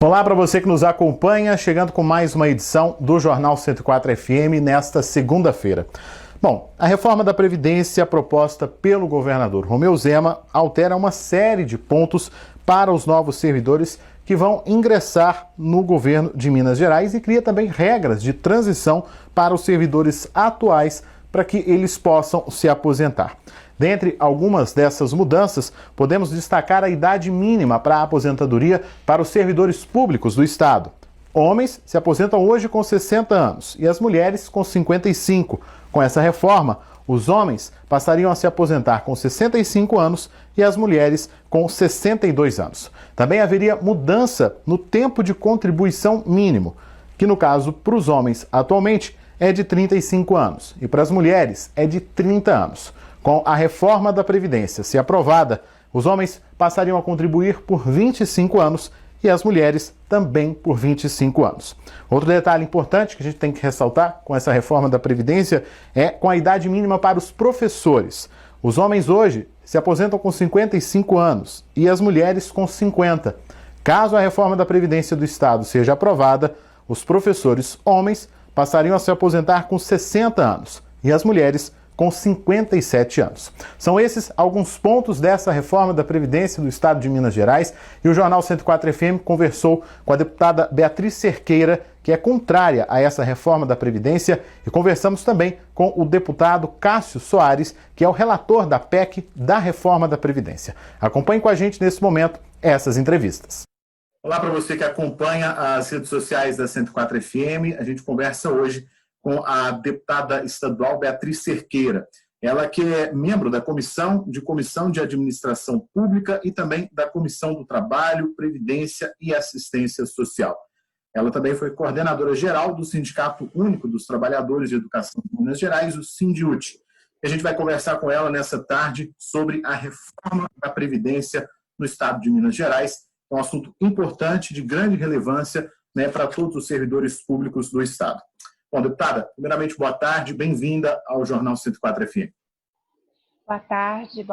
Olá para você que nos acompanha, chegando com mais uma edição do Jornal 104 FM nesta segunda-feira. Bom, a reforma da Previdência proposta pelo governador Romeu Zema altera uma série de pontos para os novos servidores que vão ingressar no governo de Minas Gerais e cria também regras de transição para os servidores atuais para que eles possam se aposentar. Dentre algumas dessas mudanças, podemos destacar a idade mínima para a aposentadoria para os servidores públicos do Estado. Homens se aposentam hoje com 60 anos e as mulheres com 55. Com essa reforma, os homens passariam a se aposentar com 65 anos e as mulheres com 62 anos. Também haveria mudança no tempo de contribuição mínimo, que no caso para os homens atualmente é de 35 anos e para as mulheres é de 30 anos. Com a reforma da Previdência, se aprovada, os homens passariam a contribuir por 25 anos e as mulheres também por 25 anos. Outro detalhe importante que a gente tem que ressaltar com essa reforma da Previdência é com a idade mínima para os professores. Os homens hoje se aposentam com 55 anos e as mulheres com 50. Caso a reforma da Previdência do Estado seja aprovada, os professores homens passariam a se aposentar com 60 anos e as mulheres com 57 anos. São esses alguns pontos dessa reforma da Previdência do Estado de Minas Gerais e o Jornal 104 FM conversou com a deputada Beatriz Cerqueira, que é contrária a essa reforma da Previdência, e conversamos também com o deputado Cássio Soares, que é o relator da PEC da reforma da Previdência. Acompanhe com a gente nesse momento essas entrevistas. Olá para você que acompanha as redes sociais da 104 FM. A gente conversa hoje com a deputada estadual Beatriz Cerqueira. Ela que é membro da Comissão de Administração Pública e também da Comissão do Trabalho, Previdência e Assistência Social. Ela também foi coordenadora geral do Sindicato Único dos Trabalhadores de Educação de Minas Gerais, o Sindiúte. A gente vai conversar com ela nessa tarde sobre a reforma da Previdência no Estado de Minas Gerais. É um assunto importante, de grande relevância, para todos os servidores públicos do Estado. Bom, deputada, primeiramente, boa tarde, bem-vinda ao Jornal 104 FM. Boa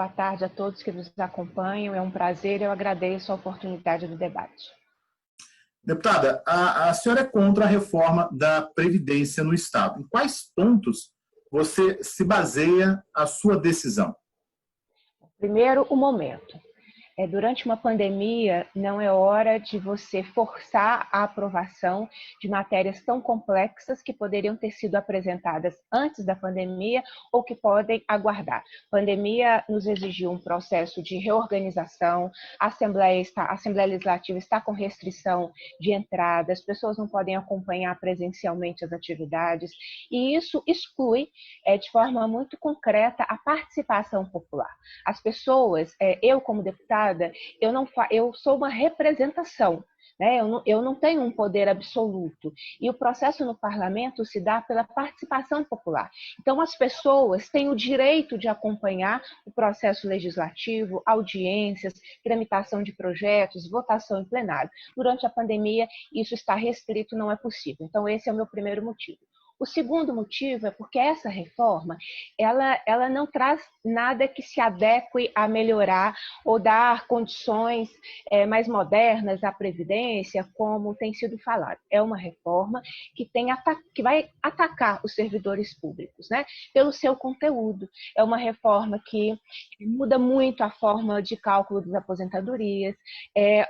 tarde a todos que nos acompanham. É um prazer, eu agradeço a oportunidade do debate. Deputada, a senhora é contra a reforma da Previdência no Estado. Em quais pontos você se baseia a sua decisão? Primeiro, o momento. Durante uma pandemia, não é hora de você forçar a aprovação de matérias tão complexas que poderiam ter sido apresentadas antes da pandemia ou que podem aguardar. A pandemia nos exigiu um processo de reorganização, a Assembleia Legislativa está com restrição de entrada, as pessoas não podem acompanhar presencialmente as atividades, e isso exclui, de forma muito concreta, a participação popular. As pessoas, eu como deputada, eu sou uma representação, né? Eu não tenho um poder absoluto. E o processo no parlamento se dá pela participação popular. Então, as pessoas têm o direito de acompanhar o processo legislativo, audiências, tramitação de projetos, votação em plenário. Durante a pandemia, isso está restrito, não é possível. Então, esse é o meu primeiro motivo. O segundo motivo é porque essa reforma, ela não traz nada que se adeque a melhorar ou dar condições mais modernas à Previdência, como tem sido falado. É uma reforma que vai atacar os servidores públicos, né, pelo seu conteúdo. É uma reforma que muda muito a forma de cálculo das aposentadorias.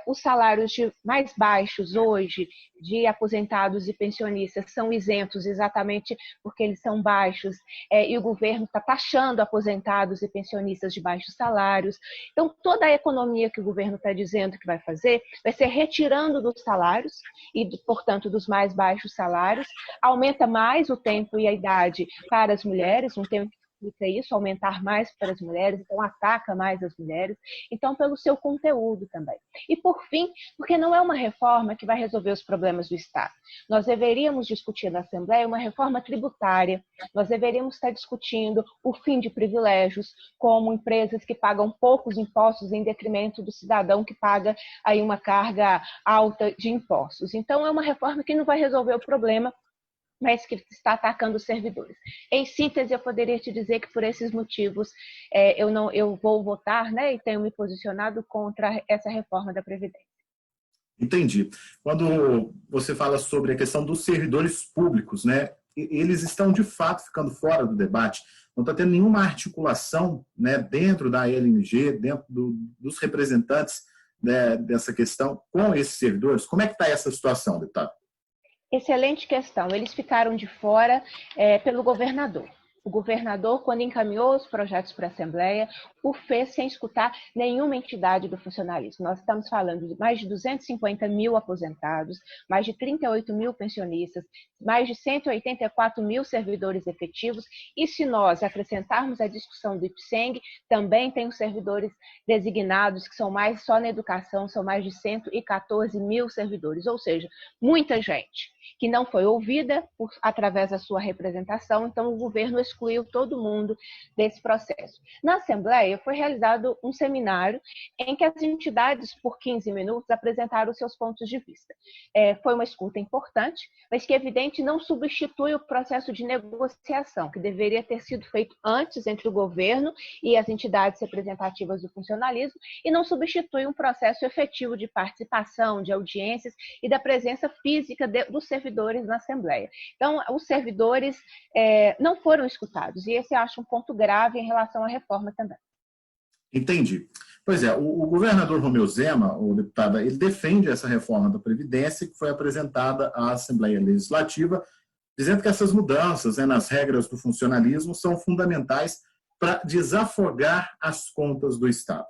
Os salários mais baixos hoje de aposentados e pensionistas são isentos exatamente porque eles são baixos, e o governo está taxando aposentados e pensionistas de baixos salários. Então, toda a economia que o governo está dizendo que vai fazer vai ser retirando dos salários e, portanto, dos mais baixos salários, aumenta mais o tempo e a idade para as mulheres, um tempo implica isso, aumentar mais para as mulheres, então ataca mais as mulheres, então pelo seu conteúdo também. E por fim, porque não é uma reforma que vai resolver os problemas do Estado. Nós deveríamos discutir na Assembleia uma reforma tributária, nós deveríamos estar discutindo o fim de privilégios, como empresas que pagam poucos impostos em detrimento do cidadão que paga aí uma carga alta de impostos. Então é uma reforma que não vai resolver o problema, mas que está atacando os servidores. Em síntese, eu poderia te dizer que por esses motivos eu vou votar, né, e tenho me posicionado contra essa reforma da Previdência. Entendi. Quando você fala sobre a questão dos servidores públicos, né, eles estão de fato ficando fora do debate. Não está tendo nenhuma articulação, né, dentro da LNG, dentro dos representantes, né, dessa questão com esses servidores. Como é que está essa situação, deputado? Excelente questão. Eles ficaram de fora pelo governador. O governador, quando encaminhou os projetos para a Assembleia, o fez sem escutar nenhuma entidade do funcionalismo. Nós estamos falando de mais de 250 mil aposentados, mais de 38 mil pensionistas, mais de 184 mil servidores efetivos, e se nós acrescentarmos a discussão do IPSENG, também tem os servidores designados, que são mais só na educação, são mais de 114 mil servidores, ou seja, muita gente que não foi ouvida através da sua representação, então o governo excluiu todo mundo desse processo. Na Assembleia foi realizado um seminário em que as entidades, por 15 minutos, apresentaram os seus pontos de vista. Foi uma escuta importante, mas que, evidente, não substitui o processo de negociação, que deveria ter sido feito antes entre o governo e as entidades representativas do funcionalismo, e não substitui um processo efetivo de participação, de audiências e da presença física dos servidores na Assembleia. Então, os servidores não foram escutados, e esse eu acho um ponto grave em relação à reforma também. Entendi. Pois é, o governador Romeu Zema, o deputado, ele defende essa reforma da Previdência que foi apresentada à Assembleia Legislativa, dizendo que essas mudanças, né, nas regras do funcionalismo são fundamentais para desafogar as contas do Estado.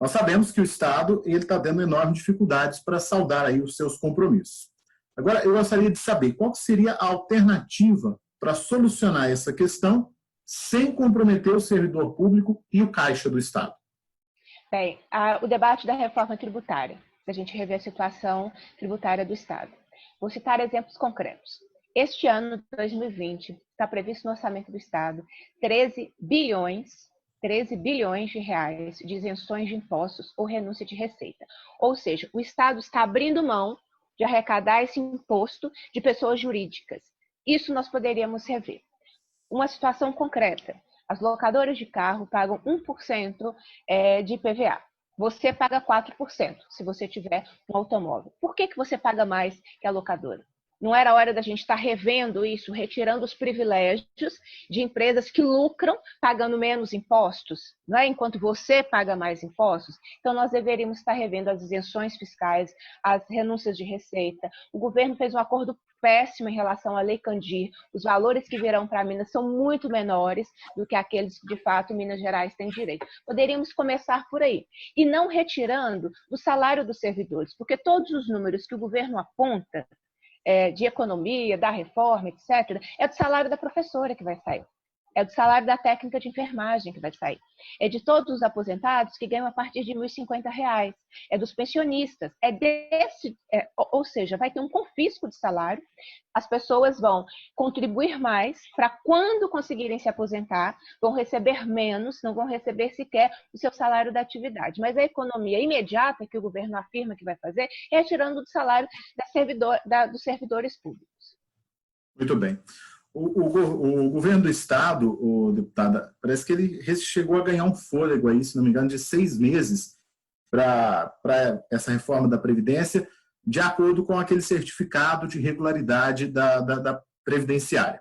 Nós sabemos que o Estado está tendo enormes dificuldades para saldar aí os seus compromissos. Agora, eu gostaria de saber qual seria a alternativa para solucionar essa questão sem comprometer o servidor público e o caixa do Estado. Bem, o debate da reforma tributária, se a gente rever a situação tributária do Estado. Vou citar exemplos concretos. Este ano, 2020, está previsto no orçamento do Estado 13 bilhões de reais de isenções de impostos ou renúncia de receita. Ou seja, o Estado está abrindo mão de arrecadar esse imposto de pessoas jurídicas. Isso nós poderíamos rever. Uma situação concreta. As locadoras de carro pagam 1% de IPVA. Você paga 4% se você tiver um automóvel. Por que você paga mais que a locadora? Não era hora da gente estar revendo isso, retirando os privilégios de empresas que lucram pagando menos impostos, não é? Enquanto você paga mais impostos? Então, nós deveríamos estar revendo as isenções fiscais, as renúncias de receita. O governo fez um acordo péssimo em relação à Lei Candir. Os valores que virão para Minas são muito menores do que aqueles que, de fato, Minas Gerais têm direito. Poderíamos começar por aí. E não retirando do salário dos servidores, porque todos os números que o governo aponta de economia, da reforma, etc., é do salário da professora que vai sair. É do salário da técnica de enfermagem que vai sair. É de todos os aposentados que ganham a partir de R$ 1.050. É dos pensionistas. Ou seja, vai ter um confisco de salário. As pessoas vão contribuir mais para, quando conseguirem se aposentar, vão receber menos, não vão receber sequer o seu salário da atividade. Mas a economia imediata que o governo afirma que vai fazer é retirando do salário dos servidores públicos. Muito bem. O governo do Estado, o deputada, parece que ele chegou a ganhar um fôlego aí, se não me engano, de 6 meses para essa reforma da Previdência, de acordo com aquele certificado de regularidade da Previdenciária.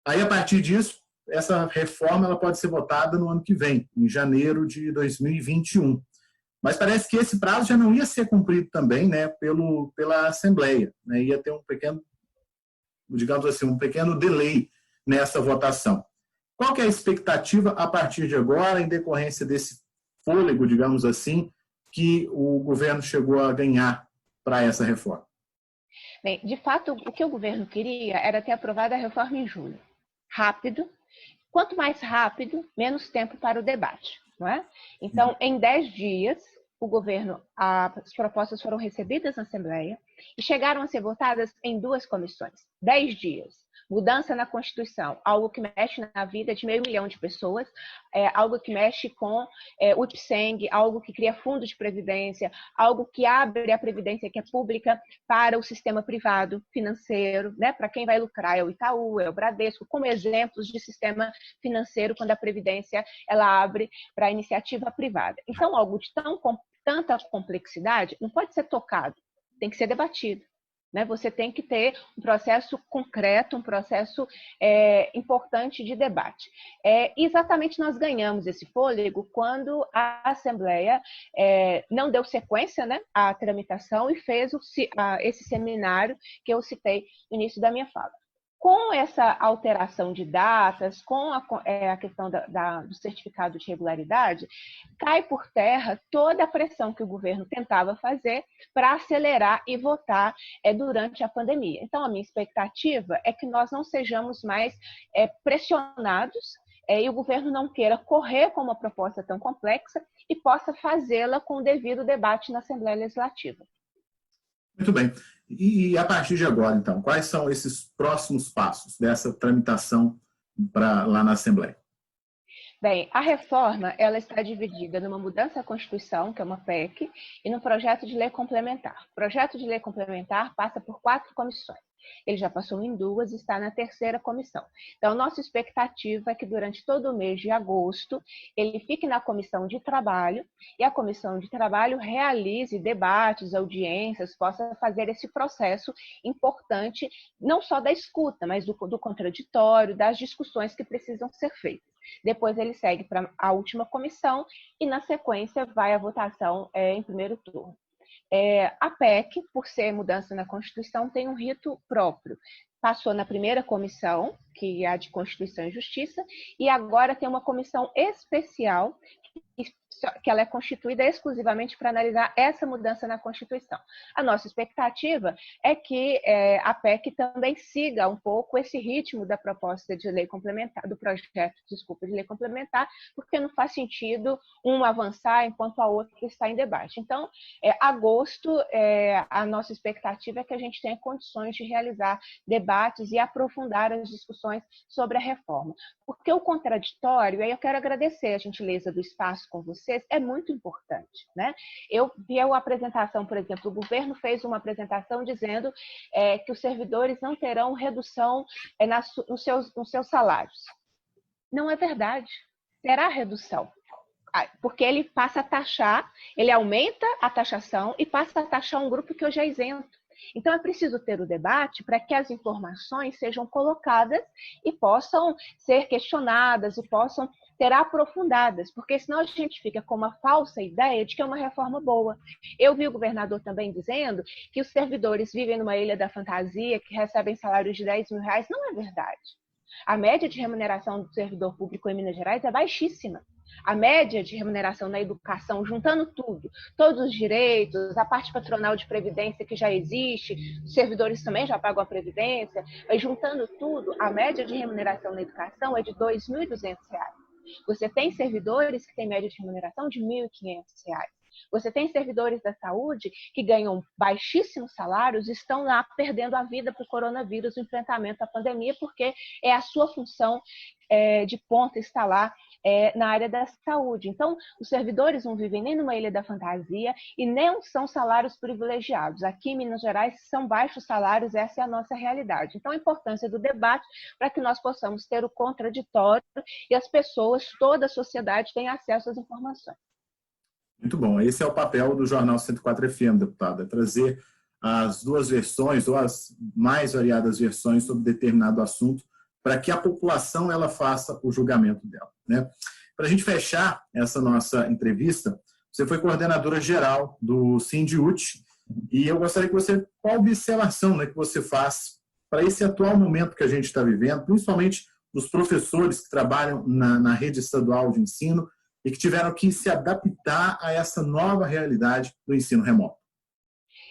Aí, a partir disso, essa reforma ela pode ser votada no ano que vem, em janeiro de 2021. Mas parece que esse prazo já não ia ser cumprido também, né, pela Assembleia, né, ia ter um pequeno, digamos assim, um pequeno delay nessa votação. Qual que é a expectativa a partir de agora, em decorrência desse fôlego, digamos assim, que o governo chegou a ganhar para essa reforma? Bem, de fato, o que o governo queria era ter aprovado a reforma em julho. Rápido. Quanto mais rápido, menos tempo para o debate, não é? Então, em 10 dias, as propostas foram recebidas na Assembleia e chegaram a ser votadas em 2 comissões. 10 dias. Mudança na Constituição, algo que mexe na vida de 500 mil de pessoas, algo que mexe com o IPSENG, algo que cria fundo de previdência, algo que abre a previdência que é pública para o sistema privado financeiro, né? Para quem vai lucrar é o Itaú, é o Bradesco, como exemplos de sistema financeiro quando a previdência ela abre para a iniciativa privada. Então, algo de tanta complexidade não pode ser tocado tem que ser debatido. Né? Você tem que ter um processo concreto, um processo importante de debate. Exatamente nós ganhamos esse fôlego quando a Assembleia não deu sequência, né, à tramitação e fez esse seminário que eu citei no início da minha fala. Com essa alteração de datas, com a questão do certificado de regularidade, cai por terra toda a pressão que o governo tentava fazer para acelerar e votar durante a pandemia. Então, a minha expectativa é que nós não sejamos mais pressionados e o governo não queira correr com uma proposta tão complexa e possa fazê-la com o devido debate na Assembleia Legislativa. Muito bem. E a partir de agora, então, quais são esses próximos passos dessa tramitação lá na Assembleia? Bem, a reforma ela está dividida numa mudança à Constituição, que é uma PEC, e num projeto de lei complementar. O projeto de lei complementar passa por 4 comissões. Ele já passou em 2 e está na 3ª comissão. Então, nossa expectativa é que durante todo o mês de agosto ele fique na comissão de trabalho e a comissão de trabalho realize debates, audiências, possa fazer esse processo importante, não só da escuta, mas do contraditório, das discussões que precisam ser feitas. Depois ele segue para a última comissão e, na sequência, vai à votação em primeiro turno. A PEC, por ser mudança na Constituição, tem um rito próprio. Passou na primeira comissão, que é a de Constituição e Justiça, e agora tem uma comissão especial que ela é constituída exclusivamente para analisar essa mudança na Constituição. A nossa expectativa é que a PEC também siga um pouco esse ritmo da proposta de lei complementar, do projeto, de lei complementar, porque não faz sentido um avançar enquanto a outra está em debate. Então, agosto, a nossa expectativa é que a gente tenha condições de realizar debates e aprofundar as discussões sobre a reforma. Porque o contraditório, aí eu quero agradecer a gentileza do espaço com vocês, é muito importante, né? Eu vi a apresentação, por exemplo, o governo fez uma apresentação dizendo que os servidores não terão redução nos seus salários. Não é verdade. Terá redução. Porque ele passa a taxar, ele aumenta a taxação e passa a taxar um grupo que hoje é isento. Então, é preciso ter o debate para que as informações sejam colocadas e possam ser questionadas e possam ser aprofundadas, porque senão a gente fica com uma falsa ideia de que é uma reforma boa. Eu vi o governador também dizendo que os servidores vivem numa ilha da fantasia, que recebem salários de R$10 mil. Não é verdade. A média de remuneração do servidor público em Minas Gerais é baixíssima. A média de remuneração na educação, juntando tudo, todos os direitos, a parte patronal de previdência que já existe, os servidores também já pagam a previdência, mas juntando tudo, a média de remuneração na educação é de R$2.200. Você tem servidores que têm média de remuneração de R$1.500. Você tem servidores da saúde que ganham baixíssimos salários e estão lá perdendo a vida para o coronavírus, o enfrentamento à pandemia, porque é a sua função de ponta estar lá na área da saúde. Então, os servidores não vivem nem numa ilha da fantasia e nem são salários privilegiados. Aqui em Minas Gerais são baixos salários, essa é a nossa realidade. Então, a importância do debate para que nós possamos ter o contraditório e as pessoas, toda a sociedade, tenham acesso às informações. Muito bom. Esse é o papel do Jornal 104 FM, deputada, trazer as 2 versões ou as mais variadas versões sobre determinado assunto para que a população ela faça o julgamento dela, né? Para a gente fechar essa nossa entrevista, você foi coordenadora geral do Sindiúti e eu gostaria que você, qual a observação, né, que você faz para esse atual momento que a gente está vivendo, principalmente dos professores que trabalham na rede estadual de ensino e que tiveram que se adaptar a essa nova realidade do ensino remoto.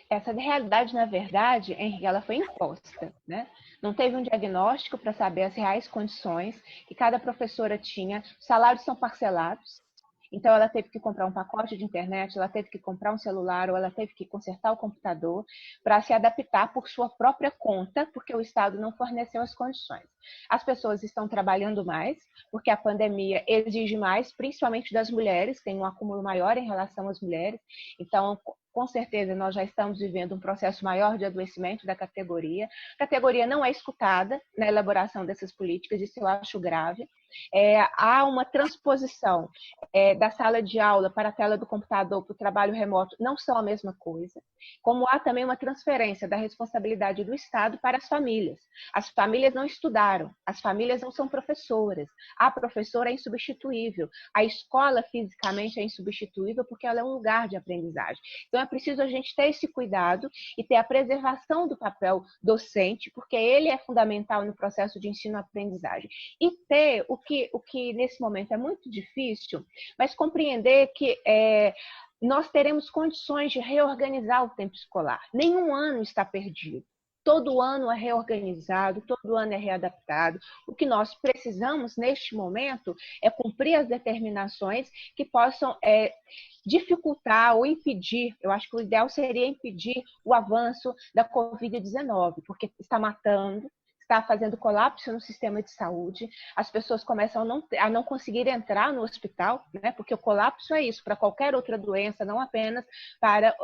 Essa realidade, na verdade, Henrique, ela foi imposta, né? Não teve um diagnóstico para saber as reais condições que cada professora tinha. Os salários são parcelados, então ela teve que comprar um pacote de internet, ela teve que comprar um celular, ou ela teve que consertar o computador para se adaptar por sua própria conta, porque o Estado não forneceu as condições. As pessoas estão trabalhando mais, porque a pandemia exige mais, principalmente das mulheres, tem um acúmulo maior em relação às mulheres, então com certeza nós já estamos vivendo um processo maior de adoecimento da categoria. A categoria não é escutada na elaboração dessas políticas, isso eu acho grave. há uma transposição da sala de aula para a tela do computador, para o trabalho remoto, não são a mesma coisa. Como há também uma transferência da responsabilidade do Estado para as famílias. As famílias não estudaram, as famílias não são professoras. A professora é insubstituível. A escola fisicamente é insubstituível porque ela é um lugar de aprendizagem. Então é preciso a gente ter esse cuidado e ter a preservação do papel docente, porque ele é fundamental no processo de ensino-aprendizagem. E ter o que nesse momento é muito difícil, mas compreender que nós teremos condições de reorganizar o tempo escolar. Nenhum ano está perdido. Todo ano é reorganizado, todo ano é readaptado. O que nós precisamos, neste momento, é cumprir as determinações que possam dificultar ou impedir, eu acho que o ideal seria impedir o avanço da Covid-19, porque está matando, está fazendo colapso no sistema de saúde, as pessoas começam a não conseguir entrar no hospital, né? Porque o colapso é isso, para qualquer outra doença, não apenas para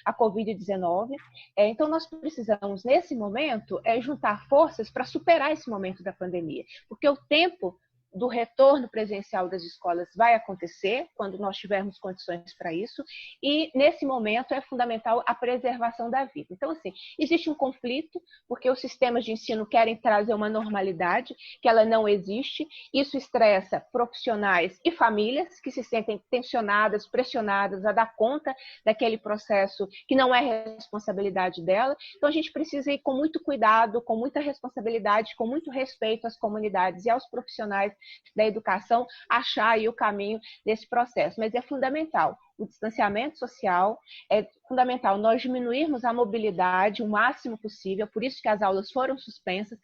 a Covid-19. Então, nós precisamos, nesse momento, juntar forças para superar esse momento da pandemia, porque o tempo do retorno presencial das escolas vai acontecer quando nós tivermos condições para isso, e nesse momento é fundamental a preservação da vida. Então, assim, existe um conflito, porque os sistemas de ensino querem trazer uma normalidade que ela não existe, isso estressa profissionais e famílias que se sentem tensionadas, pressionadas a dar conta daquele processo que não é responsabilidade dela. Então, a gente precisa ir com muito cuidado, com muita responsabilidade, com muito respeito às comunidades e aos profissionais da educação, achar aí o caminho desse processo. Mas é fundamental o distanciamento social, é fundamental nós diminuirmos a mobilidade o máximo possível, por isso que as aulas foram suspensas,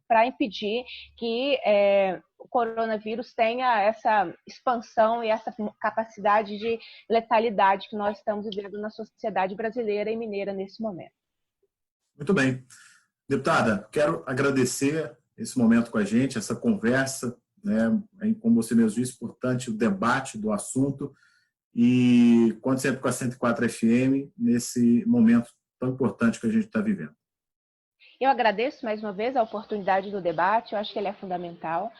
para impedir que o coronavírus tenha essa expansão e essa capacidade de letalidade que nós estamos vivendo na sociedade brasileira e mineira nesse momento. Muito bem. Deputada, quero agradecer esse momento com a gente, essa conversa, né? Como você mesmo disse, importante o debate do assunto, e conte sempre com a 104 FM nesse momento tão importante que a gente está vivendo. Eu agradeço mais uma vez a oportunidade do debate, eu acho que ele é fundamental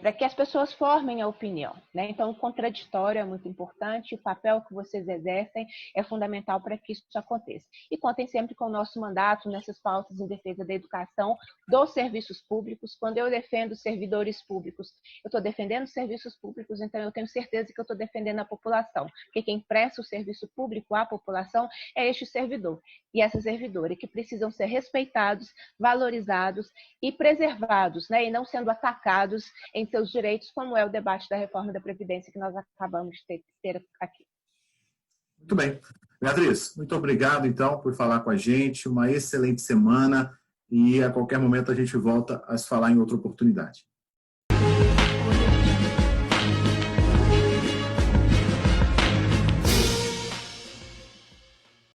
para que as pessoas formem a opinião, né? Então, o contraditório é muito importante, o papel que vocês exercem é fundamental para que isso aconteça. E contem sempre com o nosso mandato nessas pautas em defesa da educação, dos serviços públicos. Quando eu defendo servidores públicos, eu estou defendendo serviços públicos, então eu tenho certeza que eu estou defendendo a população, porque quem presta o serviço público à população é este servidor e essa servidora, que precisam ser respeitados, valorizados e preservados, né? E não sendo atacados em seus direitos, como é o debate da reforma da Previdência que nós acabamos de ter aqui. Muito bem. Beatriz, muito obrigado, então, por falar com a gente. Uma excelente semana e, a qualquer momento, a gente volta a se falar em outra oportunidade.